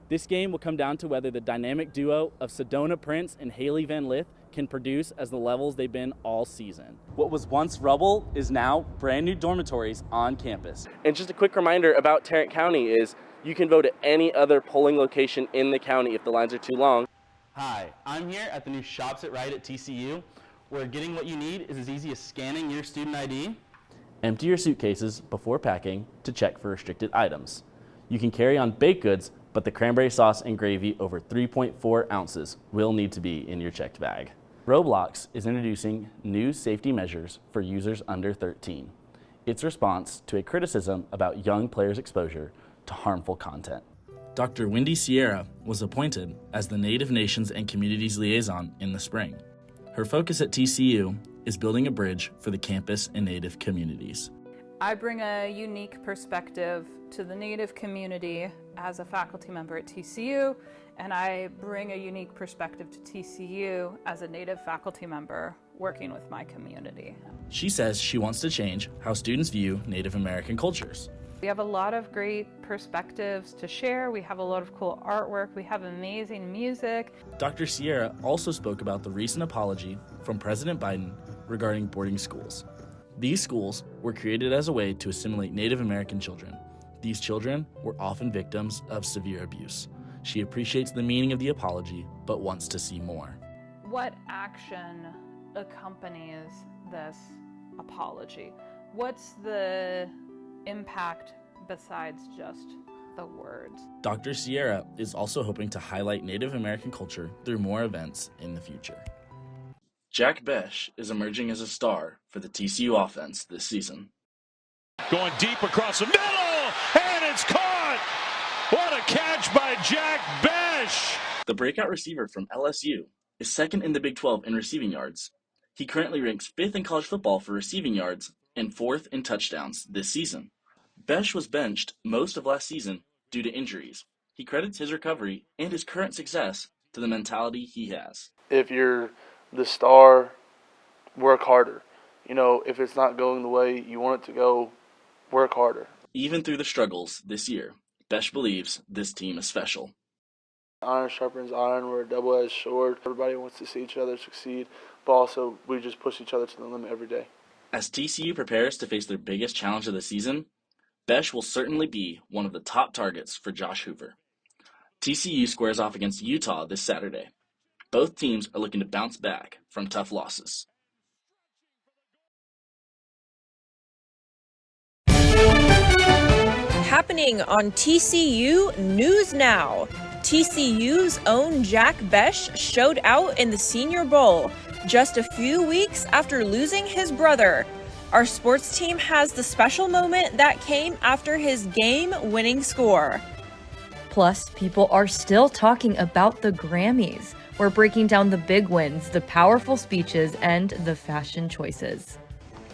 This game will come down to whether the dynamic duo of Sedona Prince and Haley Van Lith can produce as the levels they've been all season. What was once rubble is now brand new dormitories on campus. And just a quick reminder about Tarrant County is you can vote at any other polling location in the county if the lines are too long. Hi, I'm here at the new Shops at Right at TCU, where getting what you need is as easy as scanning your student ID. Empty your suitcases before packing to check for restricted items. You can carry on baked goods, but the cranberry sauce and gravy over 3.4 ounces will need to be in your checked bag. Roblox is introducing new safety measures for users under 13. Its response to a criticism about young players' exposure to harmful content. Dr. Wendy Sierra was appointed as the Native Nations and Communities Liaison in the spring. Her focus at TCU is building a bridge for the campus and Native communities. I bring a unique perspective to the Native community as a faculty member at TCU, and I bring a unique perspective to TCU as a Native faculty member working with my community. She says she wants to change how students view Native American cultures. We have a lot of great perspectives to share. We have a lot of cool artwork. We have amazing music. Dr. Sierra also spoke about the recent apology from President Biden regarding boarding schools. These schools were created as a way to assimilate Native American children. These children were often victims of severe abuse. She appreciates the meaning of the apology, but wants to see more. What action accompanies this apology? What's the impact besides just the words? Dr. Sierra is also hoping to highlight Native American culture through more events in the future. Jack Besh is emerging as a star for the TCU offense this season. Going deep across the middle, and it's caught! What a catch by Jack Besh! The breakout receiver from LSU is second in the Big 12 in receiving yards. He currently ranks 5th in college football for receiving yards and 4th in touchdowns this season. Besh was benched most of last season due to injuries. He credits his recovery and his current success to the mentality he has. If you're the star, work harder. You know, if it's not going the way you want it to go, work harder. Even through the struggles this year, Besh believes this team is special. Iron sharpens iron. We're a double-edged sword. Everybody wants to see each other succeed, but also we just push each other to the limit every day. As TCU prepares to face their biggest challenge of the season, Besh will certainly be one of the top targets for Josh Hoover. TCU squares off against Utah this Saturday. Both teams are looking to bounce back from tough losses. Happening on TCU News Now. TCU's own Jack Besh showed out in the Senior Bowl just a few weeks after losing his brother. Our sports team has the special moment that came after his game-winning score. Plus, people are still talking about the Grammys. We're breaking down the big wins, the powerful speeches, and the fashion choices.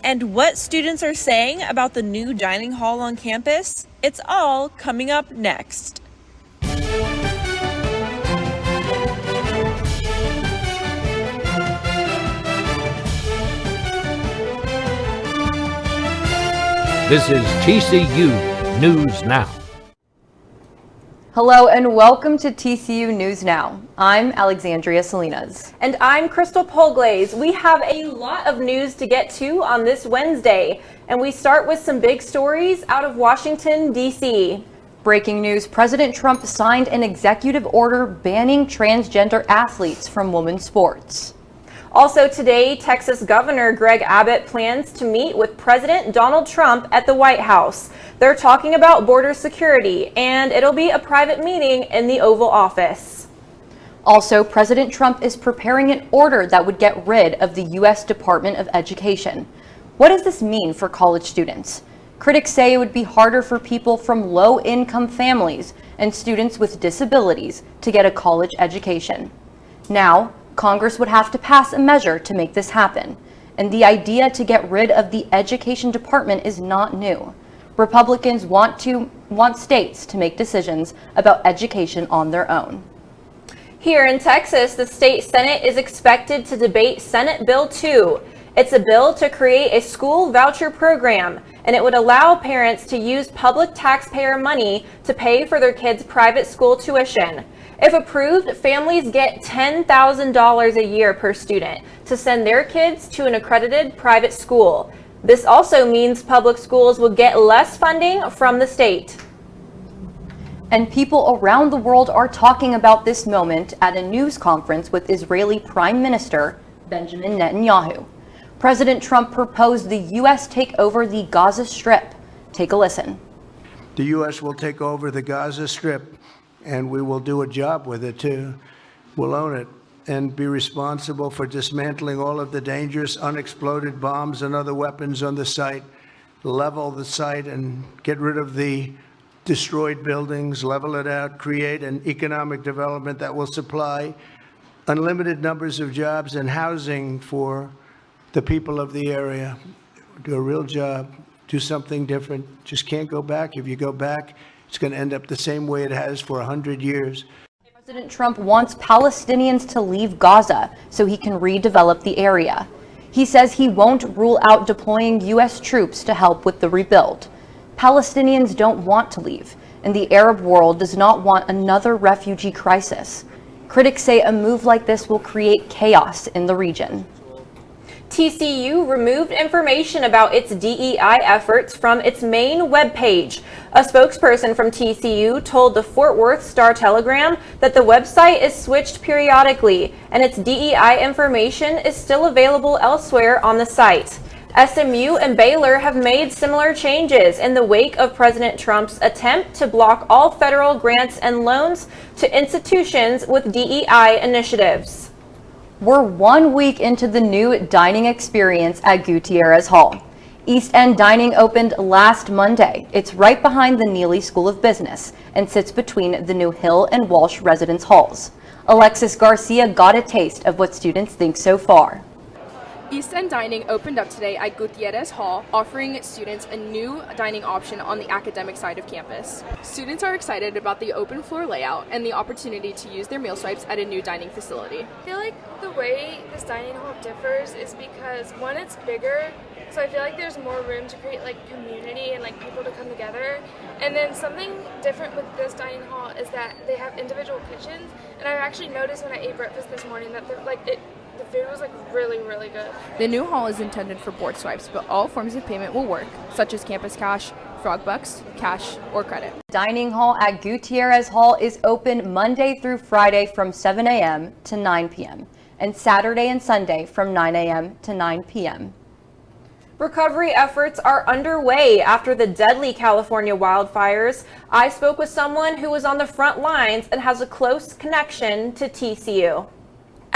And what students are saying about the new dining hall on campus? It's all coming up next. This is TCU News Now. Hello and welcome to TCU News Now. I'm Alexandria Salinas. And I'm Crystal Polglaze. We have a lot of news to get to on this Wednesday, and we start with some big stories out of Washington, D.C. Breaking news, President Trump signed an executive order banning transgender athletes from women's sports. Also today, Texas Governor Greg Abbott plans to meet with President Donald Trump at the White House. They're talking about border security, and it'll be a private meeting in the Oval Office. Also, President Trump is preparing an order that would get rid of the U.S. Department of Education. What does this mean for college students? Critics say it would be harder for people from low-income families and students with disabilities to get a college education. Now, Congress would have to pass a measure to make this happen, and the idea to get rid of the Education Department is not new. Republicans want states to make decisions about education on their own. Here in Texas, the state Senate is expected to debate Senate Bill 2. It's a bill to create a school voucher program, and it would allow parents to use public taxpayer money to pay for their kids' private school tuition. If approved, families get $10,000 a year per student to send their kids to an accredited private school. This also means public schools will get less funding from the state. And people around the world are talking about this moment at a news conference with Israeli Prime Minister Benjamin Netanyahu. President Trump proposed the U.S. take over the Gaza Strip. Take a listen. The U.S. will take over the Gaza Strip, and we will do a job with it, too. We'll own it and be responsible for dismantling all of the dangerous unexploded bombs and other weapons on the site, level the site and get rid of the destroyed buildings, level it out, create an economic development that will supply unlimited numbers of jobs and housing for the people of the area. Do a real job, do something different. Just can't go back. If you go back, it's going to end up the same way it has for 100 years. President Trump wants Palestinians to leave Gaza so he can redevelop the area. He says he won't rule out deploying U.S. troops to help with the rebuild. Palestinians don't want to leave, and the Arab world does not want another refugee crisis. Critics say a move like this will create chaos in the region. TCU removed information about its DEI efforts from its main webpage. A spokesperson from TCU told the Fort Worth Star-Telegram that the website is switched periodically and its DEI information is still available elsewhere on the site. SMU and Baylor have made similar changes in the wake of President Trump's attempt to block all federal grants and loans to institutions with DEI initiatives. We're 1 week into the new dining experience at Gutierrez Hall. East End Dining opened last Monday. It's right behind the Neely School of Business and sits between the new Hill and Walsh residence halls. Alexis Garcia got a taste of what students think so far. East End Dining opened up today at Gutierrez Hall, offering students a new dining option on the academic side of campus. Students are excited about the open floor layout and the opportunity to use their meal swipes at a new dining facility. I feel like the way this dining hall differs is because, one, it's bigger, so I feel like there's more room to create like community and like people to come together. And then something different with this dining hall is that they have individual kitchens, and I've actually noticed when I ate breakfast this morning that the food was like really, really good. The new hall is intended for board swipes, but all forms of payment will work, such as campus cash, Frog Bucks, cash, or credit. Dining hall at Gutierrez Hall is open Monday through Friday from 7 a.m. to 9 p.m. and Saturday and Sunday from 9 a.m. to 9 p.m. Recovery efforts are underway after the deadly California wildfires. I spoke with someone who was on the front lines and has a close connection to TCU.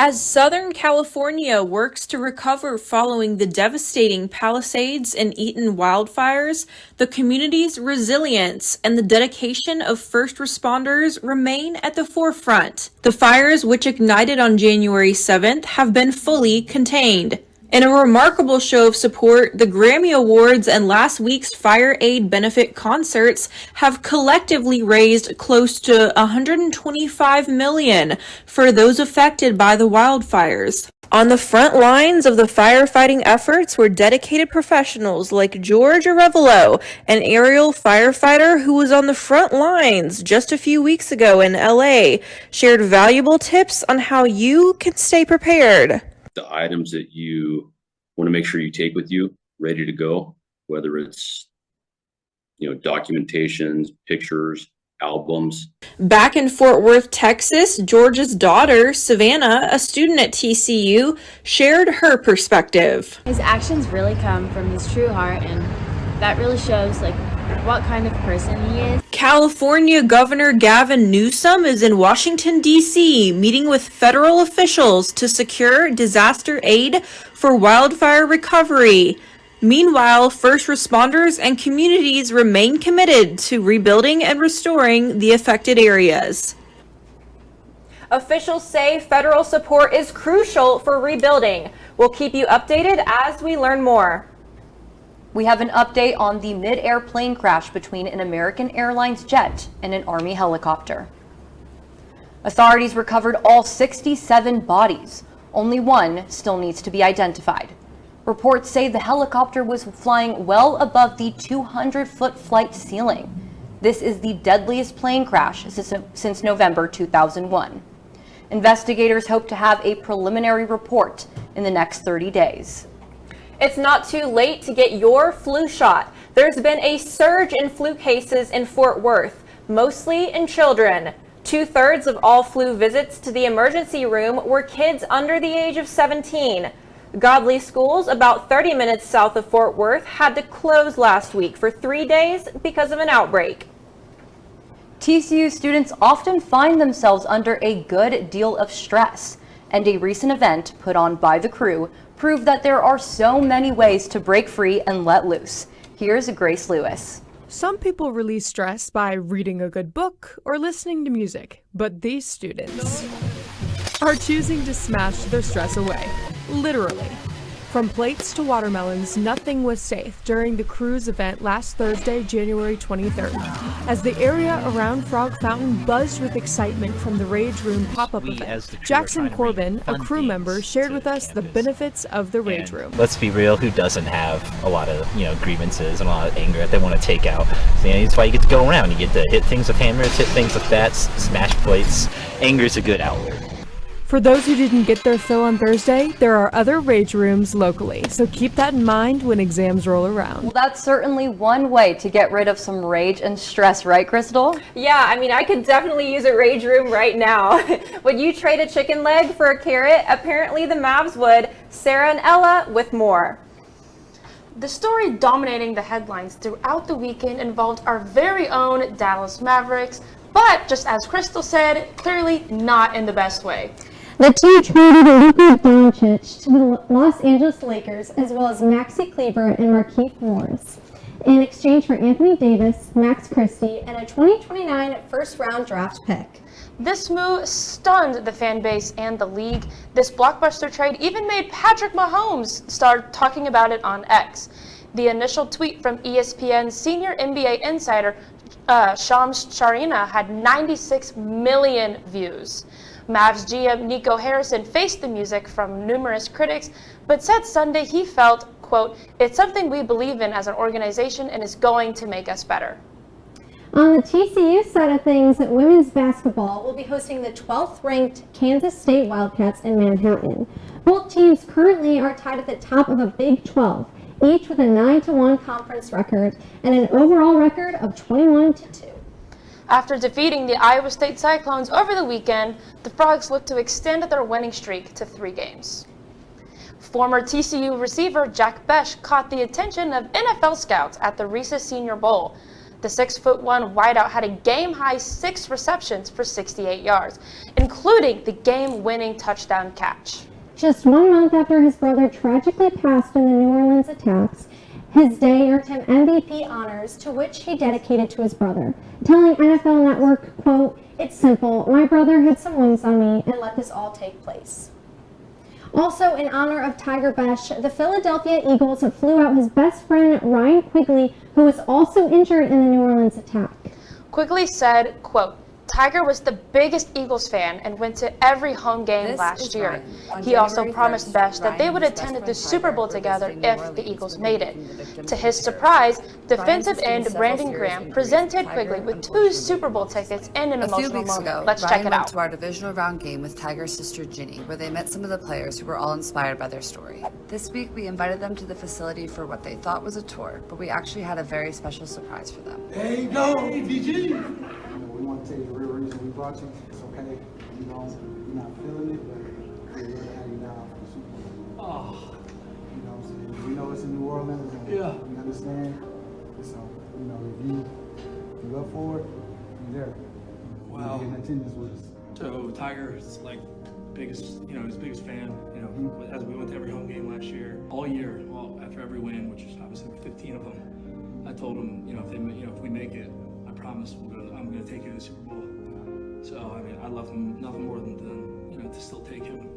As Southern California works to recover following the devastating Palisades and Eaton wildfires, the community's resilience and the dedication of first responders remain at the forefront. The fires, which ignited on January 7th, have been fully contained. In a remarkable show of support, the Grammy Awards and last week's Fire Aid benefit concerts have collectively raised close to $125 million for those affected by the wildfires. On the front lines of the firefighting efforts were dedicated professionals like George Arevalo, an aerial firefighter who was on the front lines just a few weeks ago in LA, shared valuable tips on how you can stay prepared. The items that you want to make sure you take with you ready to go, whether it's, documentations, pictures, albums. Back in Fort Worth, Texas, George's daughter, Savannah, a student at TCU, shared her perspective. His actions really come from his true heart, and that really shows what kind of person he is. California Governor Gavin Newsom is in Washington, D.C., meeting with federal officials to secure disaster aid for wildfire recovery. Meanwhile, first responders and communities remain committed to rebuilding and restoring the affected areas. Officials say federal support is crucial for rebuilding. We'll keep you updated as we learn more. We have an update on the mid-air plane crash between an American Airlines jet and an Army helicopter. Authorities recovered all 67 bodies. Only one still needs to be identified. Reports say the helicopter was flying well above the 200-foot flight ceiling. This is the deadliest plane crash since November 2001. Investigators hope to have a preliminary report in the next 30 days. It's not too late to get your flu shot. There's been a surge in flu cases in Fort Worth, mostly in children. 2/3 of all flu visits to the emergency room were kids under the age of 17. Godly Schools, about 30 minutes south of Fort Worth, had to close last week for 3 days because of an outbreak. TCU students often find themselves under a good deal of stress, and a recent event put on by the crew proved that there are so many ways to break free and let loose. Here's Grace Lewis. Some people release stress by reading a good book or listening to music, but these students are choosing to smash their stress away, literally. From plates to watermelons, nothing was safe during the cruise event last Thursday, January 23rd, as the area around Frog Fountain buzzed with excitement from the Rage Room pop-up event. Jackson Corbin, a crew member, shared with us the benefits of the Rage Room. Let's be real, who doesn't have a lot of, grievances and a lot of anger that they want to take out? So, that's why you get to go around. You get to hit things with hammers, hit things with bats, smash plates. Anger is a good outlet. For those who didn't get their fill on Thursday, there are other Rage Rooms locally, so keep that in mind when exams roll around. Well, that's certainly one way to get rid of some rage and stress, right, Crystal? Yeah, I could definitely use a Rage Room right now. Would you trade a chicken leg for a carrot? Apparently the Mavs would. Sarah and Ella with more. The story dominating the headlines throughout the weekend involved our very own Dallas Mavericks, but just as Crystal said, clearly not in the best way. The team traded Luka Doncic to the Los Angeles Lakers, as well as Maxi Kleber and Markieff Morris, in exchange for Anthony Davis, Max Christie, and a 2029 first-round draft pick. This move stunned the fan base and the league. This blockbuster trade even made Patrick Mahomes start talking about it on X. The initial tweet from ESPN's senior NBA insider, Shams Charania, had 96 million views. Mavs GM Nico Harrison faced the music from numerous critics, but said Sunday he felt, quote, "It's something we believe in as an organization and is going to make us better." On the TCU side of things, women's basketball will be hosting the 12th ranked Kansas State Wildcats in Manhattan. Both teams currently are tied at the top of a Big 12, each with a 9-1 conference record and an overall record of 21-2. After defeating the Iowa State Cyclones over the weekend, the Frogs look to extend their winning streak to 3 games. Former TCU receiver Jack Besh caught the attention of NFL scouts at the Reese's Senior Bowl. The 6'1" wideout had a game-high 6 receptions for 68 yards, including the game-winning touchdown catch. Just 1 month after his brother tragically passed in the New Orleans attacks, his day earned him MVP honors, to which he dedicated to his brother, telling NFL Network, quote, "It's simple. My brother had some wings on me and let this all take place." Also, in honor of Tiger Besh, the Philadelphia Eagles flew out his best friend, Ryan Quigley, who was also injured in the New Orleans attack. Quigley said, quote, "Tiger was the biggest Eagles fan and went to every home game last year. He also promised Besh that they would attend the Super Bowl together if the Eagles made it." To his surprise, defensive end Brandon Graham presented Quigley with 2 Super Bowl tickets and an emotional moment. Let's check it out. Ryan went to our divisional round game with Tiger's sister Ginny, where they met some of the players who were all inspired by their story. This week, we invited them to the facility for what they thought was a tour, but we actually had a very special surprise for them. There you go, DG. We want to tell you the real reason we brought you. It's okay. You're not feeling it, but we're going to have you down for the Super Bowl. Oh. You know what I'm saying? We know it's in New Orleans. And we understand. So, if you up for it, you're there. Wow. You're in attendance with us. So Tiger is like his biggest fan. As we went to every home game last year, all year. Well, after every win, which is obviously 15 of them, I told him, if we make it, I promise I'm going to take you to the Super Bowl. So I love him nothing more than to still take him.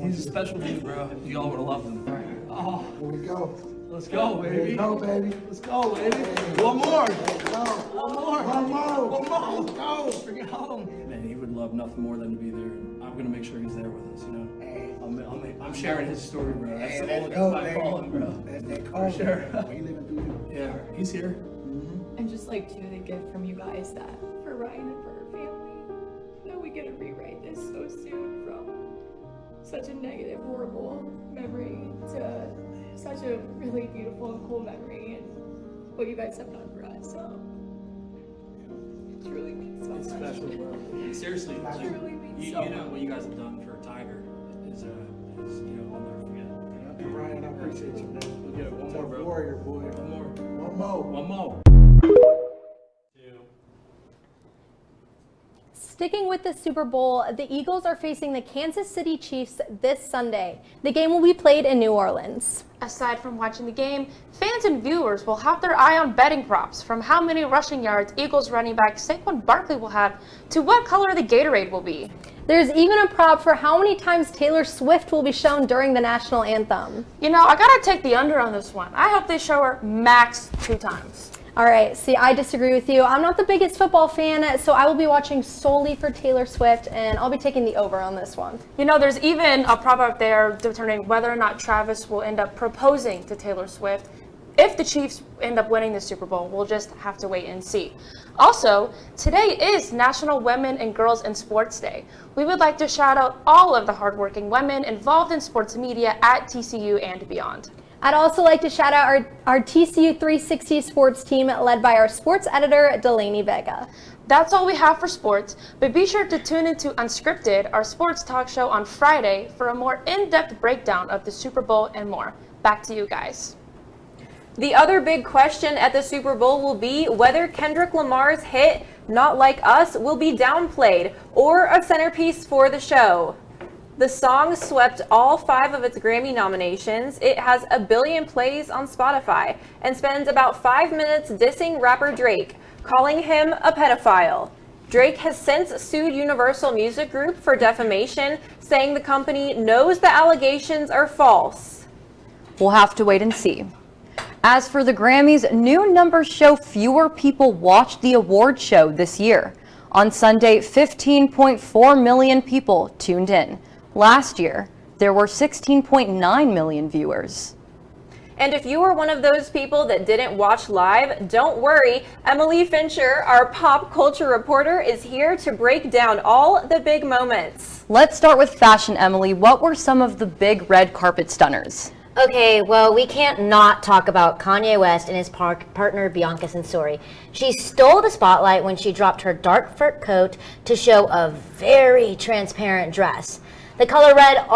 He's a special dude, bro. You all would have loved him. Oh, here we go. Let's go, baby. Let's go, baby. Let's go, baby. One more. Let's go. One more. One more. One more. Let's go. Bring it home. Man, he would love nothing more than to be there. we're gonna make sure he's there with us. You know, I'm sharing his story, bro. That's the only go, I call him, bro. That For sure. We living through you. Yeah, he's here. And just like to the gift from you guys that for Ryan and for her family, that we get to rewrite this so soon from such a negative, horrible memory to such a really beautiful and cool memory, and what you guys have done for us. So it truly means so It's much. special, bro. Seriously, like, It truly means you so know much. what you guys have done for Tiger is you know, I'll never forget. And Ryan, I appreciate you, man. We'll get it. One more, Tough bro. warrior, boy. One more. One more. One more. Sticking with the Super Bowl, the Eagles are facing the Kansas City Chiefs this Sunday. The game will be played in New Orleans. Aside from watching the game, fans and viewers will have their eye on betting props, from how many rushing yards Eagles running back Saquon Barkley will have to what color the Gatorade will be. There's even a prop for how many times Taylor Swift will be shown during the national anthem. You know, I gotta take the under on this one. I hope they show her max 2 times. All right, see, I disagree with you. I'm not the biggest football fan, so I will be watching solely for Taylor Swift, and I'll be taking the over on this one. You know, there's even a prop out there determining whether or not Travis will end up proposing to Taylor Swift. If the Chiefs end up winning the Super Bowl, we'll just have to wait and see. Also, today is National Women and Girls in Sports Day. We would like to shout out all of the hardworking women involved in sports media at TCU and beyond. I'd also like to shout out our TCU 360 sports team led by our sports editor, Delaney Vega. That's all we have for sports, but be sure to tune into Unscripted, our sports talk show on Friday, for a more in-depth breakdown of the Super Bowl and more. Back to you guys. The other big question at the Super Bowl will be whether Kendrick Lamar's hit Not Like Us will be downplayed or a centerpiece for the show. The song swept all 5 of its Grammy nominations. It has 1 billion plays on Spotify and spends about 5 minutes dissing rapper Drake, calling him a pedophile. Drake has since sued Universal Music Group for defamation, saying the company knows the allegations are false. We'll have to wait and see. As for the Grammys, new numbers show fewer people watched the award show this year. On Sunday, 15.4 million people tuned in. Last year, there were 16.9 million viewers. And if you were one of those people that didn't watch live, don't worry. Emily Fincher, our pop culture reporter, is here to break down all the big moments. Let's start with fashion, Emily. What were some of the big red carpet stunners? Okay, well, we can't not talk about Kanye West and his partner Bianca Censori. She stole the spotlight when she dropped her dark fur coat to show a very transparent dress. The color red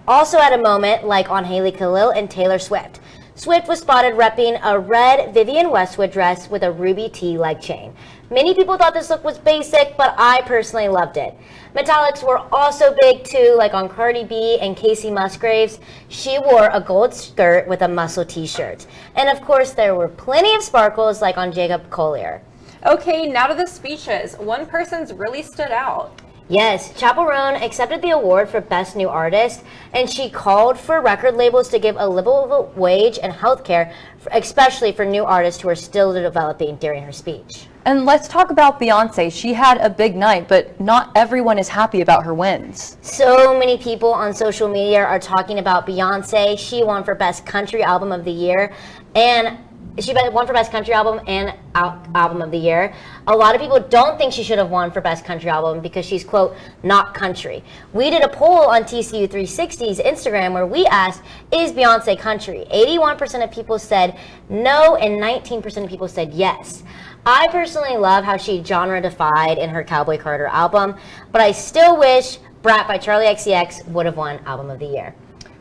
also had a moment like on Hailey Khalil and Taylor Swift. Swift was spotted repping a red Vivienne Westwood dress with a ruby T-like chain. Many people thought this look was basic, but I personally loved it. Metallics were also big too, like on Cardi B and Casey Musgraves. She wore a gold skirt with a muscle t-shirt. And of course, there were plenty of sparkles like on Jacob Collier. Okay, now to the speeches. One person's really stood out. Yes, Chappell Roan accepted the award for Best New Artist, and she called for record labels to give a livable wage and health care, especially for new artists who are still developing during her speech. And let's talk about Beyonce. She had a big night, but not everyone is happy about her wins. So many people on social media are talking about Beyonce. She won for Best Country Album of the Year, and she won for Best Country Album and Album of the Year. A lot of people don't think she should have won for Best Country Album because she's, quote, not country. We did a poll on TCU 360's Instagram where we asked, is Beyonce country? 81% of people said no and 19% of people said yes. I personally love how she genre defied in her Cowboy Carter album, but I still wish Brat by Charli XCX would have won Album of the Year.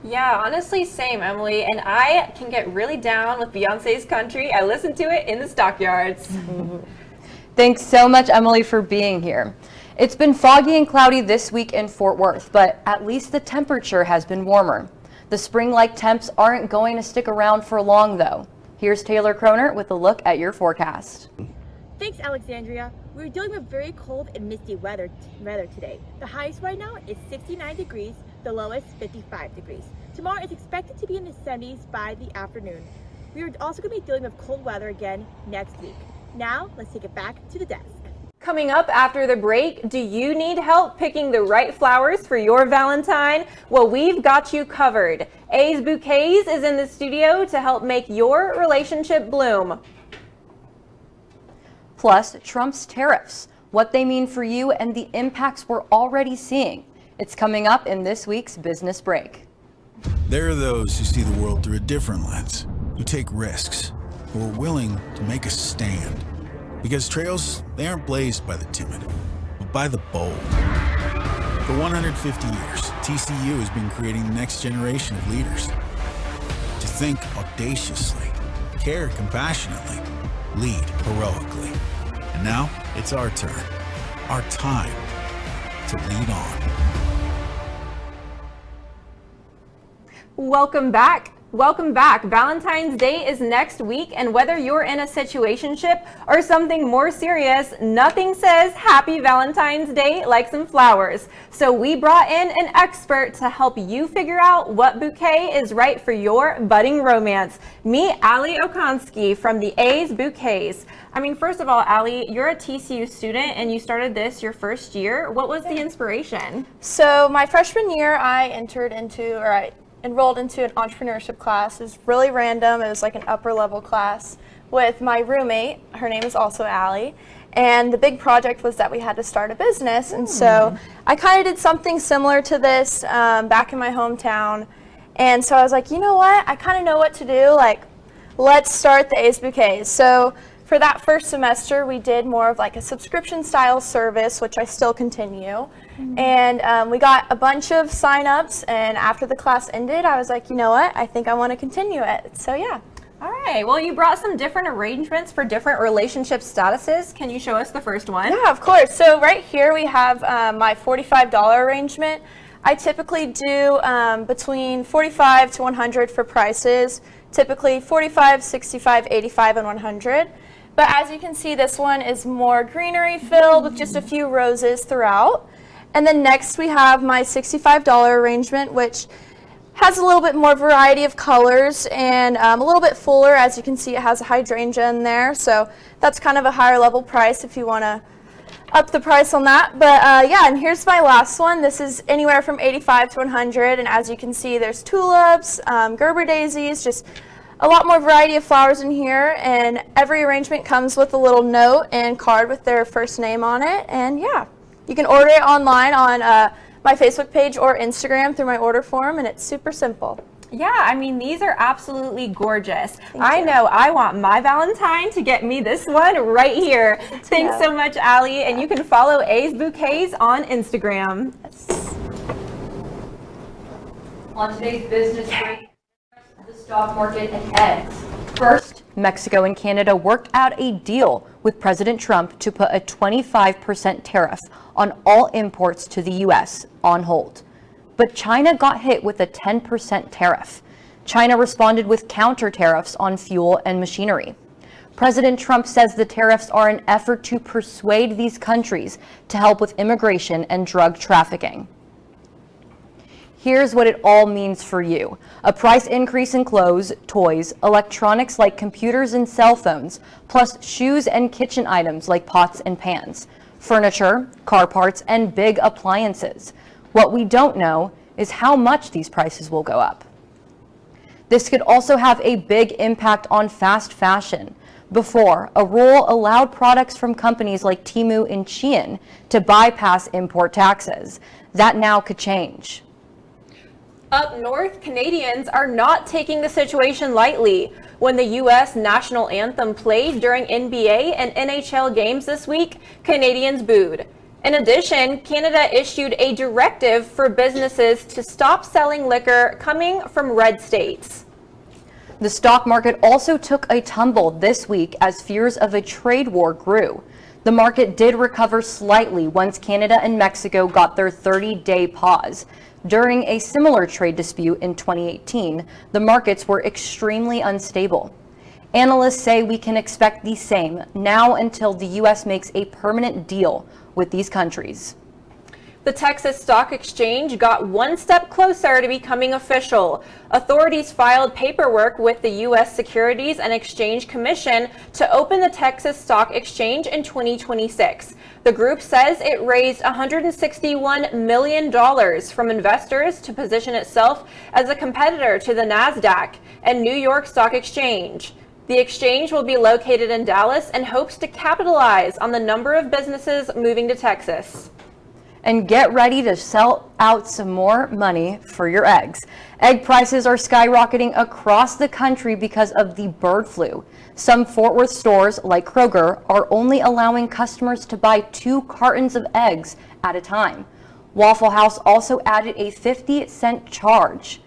Yeah, honestly, same, Emily. And I can get really down with Beyonce's country. I listen to it in the stockyards. Thanks so much, Emily, for being here. It's been foggy and cloudy this week in Fort Worth, but at least the temperature has been warmer. The spring-like temps aren't going to stick around for long, though. Here's Taylor Croner with a look at your forecast. Thanks, Alexandria. We're dealing with very cold and misty weather today. The highest right now is 69 degrees, the lowest 55 degrees. Tomorrow is expected to be in the 70s by the afternoon. We are also going to be dealing with cold weather again next week. Now, let's take it back to the desk. Coming up after the break, do you need help picking the right flowers for your Valentine? Well, we've got you covered. A's Bouquets is in the studio to help make your relationship bloom. Plus, Trump's tariffs, what they mean for you and the impacts we're already seeing. It's coming up in this week's Business Break. There are those who see the world through a different lens, who take risks, who are willing to make a stand. Because trails, they aren't blazed by the timid, but by the bold. For 150 years, TCU has been creating the next generation of leaders. To think audaciously, care compassionately, lead heroically. And now, it's our turn, our time to lead on. Welcome back. Welcome back. Valentine's Day is next week, and whether you're in a situationship or something more serious, nothing says Happy Valentine's Day like some flowers. So we brought in an expert to help you figure out what bouquet is right for your budding romance. Meet Allie Okonski from the A's Bouquets. I mean, first of all, Allie, you're a TCU student and you started this your first year. What was the inspiration? So my freshman year, I enrolled into an entrepreneurship class. It was really random. It was like an upper level class with my roommate. Her name is also Allie. And the big project was that we had to start a business. And so I kind of did something similar to this back in my hometown. And so I was like, you know what? I kind of know what to do. Like, let's start the A's Bouquets. So for that first semester, we did more of like a subscription style service, which I still continue. And we got a bunch of sign-ups, and after the class ended, I was like, you know what, I think I want to continue it. So yeah. All right, well, you brought some different arrangements for different relationship statuses. Can you show us the first one? Yeah, of course. So right here we have my $45 arrangement. I typically do between $45 to $100 for prices, typically $45, $65, $85, and $100. But as you can see, this one is more greenery filled with just a few roses throughout. And then next we have my $65 arrangement, which has a little bit more variety of colors and a little bit fuller. As you can see, it has a hydrangea in there. So that's kind of a higher level price if you want to up the price on that. But yeah, and here's my last one. This is anywhere from $85 to $100. And as you can see, there's tulips, Gerber daisies, just a lot more variety of flowers in here. And every arrangement comes with a little note and card with their first name on it. And yeah. You can order it online on my Facebook page or Instagram through my order form, and it's super simple. Yeah, I mean, these are absolutely gorgeous. I know I want my Valentine to get me this one right here. Thanks so much, Allie, and you can follow A's Bouquets on Instagram. On today's Business Break, the stock market and eggs. First, Mexico and Canada worked out a deal with President Trump to put a 25% tariff on all imports to the U.S. on hold. But China got hit with a 10% tariff. China responded with counter tariffs on fuel and machinery. President Trump says the tariffs are an effort to persuade these countries to help with immigration and drug trafficking. Here's what it all means for you. A price increase in clothes, toys, electronics like computers and cell phones, plus shoes and kitchen items like pots and pans, furniture, car parts, and big appliances. What we don't know is how much these prices will go up. This could also have a big impact on fast fashion. Before, a rule allowed products from companies like Temu and Shein to bypass import taxes. That now could change. Up north, Canadians are not taking the situation lightly. When the U.S. national anthem played during NBA and NHL games this week, Canadians booed. In addition, Canada issued a directive for businesses to stop selling liquor coming from red states. The stock market also took a tumble this week as fears of a trade war grew. The market did recover slightly once Canada and Mexico got their 30-day pause. During a similar trade dispute in 2018, the markets were extremely unstable. Analysts say we can expect the same now until the U.S. makes a permanent deal with these countries. The Texas Stock Exchange got one step closer to becoming official. Authorities filed paperwork with the U.S. Securities and Exchange Commission to open the Texas Stock Exchange in 2026. The group says it raised $161 million from investors to position itself as a competitor to the NASDAQ and New York Stock Exchange. The exchange will be located in Dallas and hopes to capitalize on the number of businesses moving to Texas. And get ready to sell out some more money for your eggs. Egg prices are skyrocketing across the country because of the bird flu. Some Fort Worth stores, like Kroger, are only allowing customers to buy 2 cartons of eggs at a time. Waffle House also added a 50-cent charge.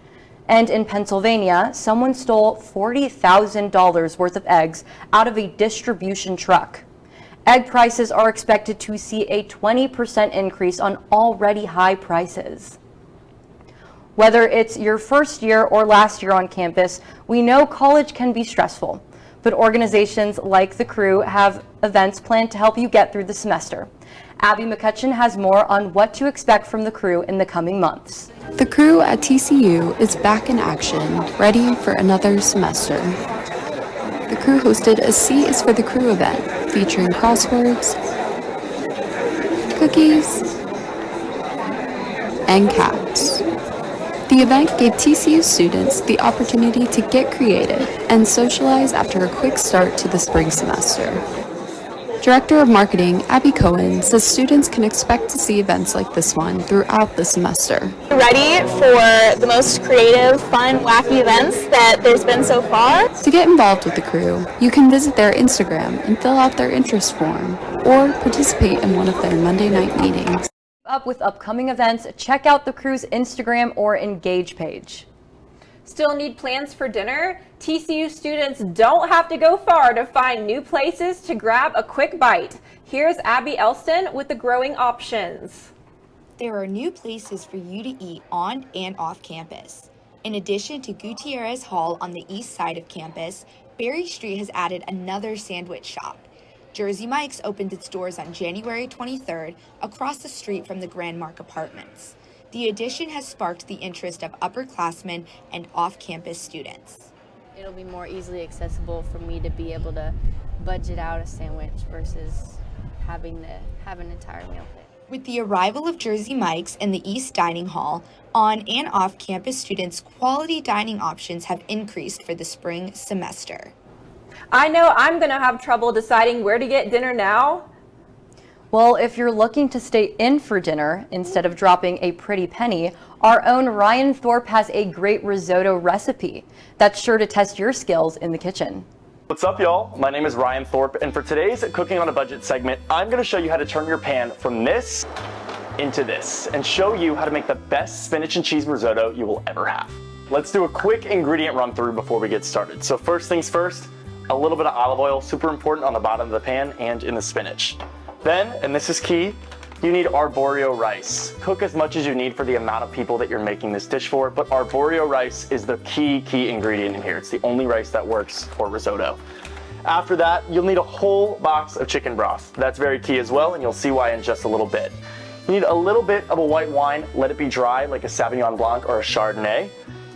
And in Pennsylvania, someone stole $40,000 worth of eggs out of a distribution truck. Egg prices are expected to see a 20% increase on already high prices. Whether it's your first year or last year on campus, we know college can be stressful, but organizations like the Crew have events planned to help you get through the semester. Abby McCutcheon has more on what to expect from the Crew in the coming months. The Crew at TCU is back in action, ready for another semester. The Crew hosted a C is for the Crew event, featuring crosswords, cookies, and cats. The event gave TCU students the opportunity to get creative and socialize after a quick start to the spring semester. Director of Marketing, Abby Cohen, says students can expect to see events like this one throughout the semester. Ready for the most creative, fun, wacky events that there's been so far? To get involved with the Crew, you can visit their Instagram and fill out their interest form, or participate in one of their Monday night meetings. Up with upcoming events, check out the Crew's Instagram or Engage page. Still need plans for dinner? TCU students don't have to go far to find new places to grab a quick bite. Here's Abby Elston with the growing options. There are new places for you to eat on and off campus. In addition to Gutierrez Hall on the east side of campus, Berry Street has added another sandwich shop. Jersey Mike's opened its doors on January 23rd across the street from the Grand Mark Apartments. The addition has sparked the interest of upperclassmen and off-campus students. It'll be more easily accessible for me to be able to budget out a sandwich versus having to have an entire meal kit. With the arrival of Jersey Mike's and the East Dining Hall, on and off-campus students' quality dining options have increased for the spring semester. I know I'm going to have trouble deciding where to get dinner now. Well, if you're looking to stay in for dinner instead of dropping a pretty penny, our own Ryan Thorpe has a great risotto recipe that's sure to test your skills in the kitchen. What's up, y'all? My name is Ryan Thorpe, and for today's Cooking on a Budget segment, I'm going to show you how to turn your pan from this into this and show you how to make the best spinach and cheese risotto you will ever have. Let's do a quick ingredient run through before we get started. So first things first, a little bit of olive oil, super important on the bottom of the pan and in the spinach. Then, and this is key, you need arborio rice. Cook as much as you need for the amount of people that you're making this dish for, but arborio rice is the key ingredient in here. It's the only rice that works for risotto. After that, you'll need a whole box of chicken broth. That's very key as well, and you'll see why in just a little bit. You need a little bit of a white wine, let it be dry like a Sauvignon Blanc or a Chardonnay.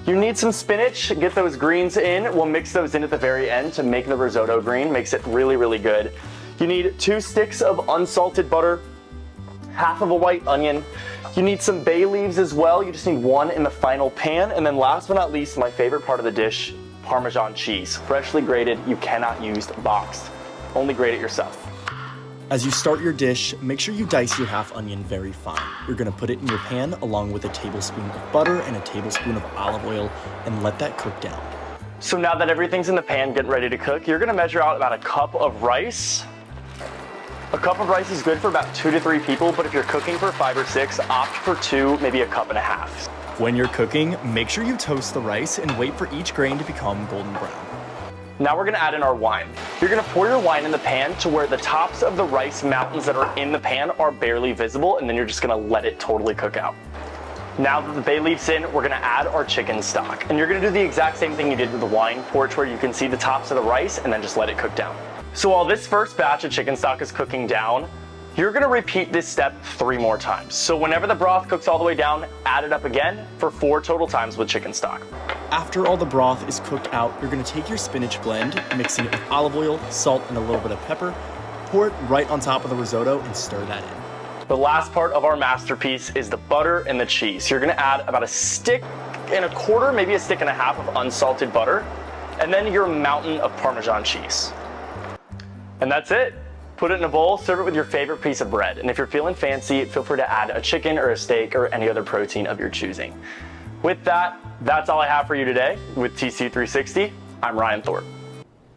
You need some spinach, get those greens in. We'll mix those in at the very end to make the risotto green, makes it really, really good. You need 2 sticks of unsalted butter, half of a white onion. You need some bay leaves as well. You just need 1 in the final pan. And then last but not least, my favorite part of the dish, Parmesan cheese. Freshly grated, you cannot use boxed. Only grate it yourself. As you start your dish, make sure you dice your half onion very fine. You're gonna put it in your pan along with a tablespoon of butter and a tablespoon of olive oil and let that cook down. So now that everything's in the pan, getting ready to cook, you're gonna measure out about a cup of rice. A cup of rice is good for about 2 to 3 people, but if you're cooking for 5 or 6, opt for 2, maybe a cup and a half. When you're cooking, make sure you toast the rice and wait for each grain to become golden brown. Now we're gonna add in our wine. You're gonna pour your wine in the pan to where the tops of the rice mountains that are in the pan are barely visible, and then you're just gonna let it totally cook out. Now that the bay leaf's in, we're gonna add our chicken stock. And you're gonna do the exact same thing you did with the wine, pour it to where you can see the tops of the rice and then just let it cook down. So while this first batch of chicken stock is cooking down, You're gonna repeat this step 3 more times. So whenever the broth cooks all the way down, add it up again for 4 total times with chicken stock. After all the broth is cooked out, you're gonna take your spinach blend, mixing it with olive oil, salt, and a little bit of pepper, pour it right on top of the risotto and stir that in. The last part of our masterpiece is the butter and the cheese. You're gonna add about 1.25 sticks, maybe 1.5 sticks of unsalted butter, and then your mountain of Parmesan cheese. And that's it. Put it in a bowl, serve it with your favorite piece of bread. And if you're feeling fancy, feel free to add a chicken or a steak or any other protein of your choosing. With that, that's all I have for you today. With TCU 360, I'm Ryan Thorpe.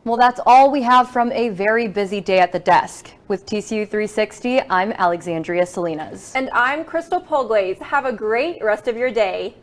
Well, that's all we have from a very busy day at the desk. With TCU 360, I'm Alexandria Salinas. And I'm Crystal Polglaze. Have a great rest of your day.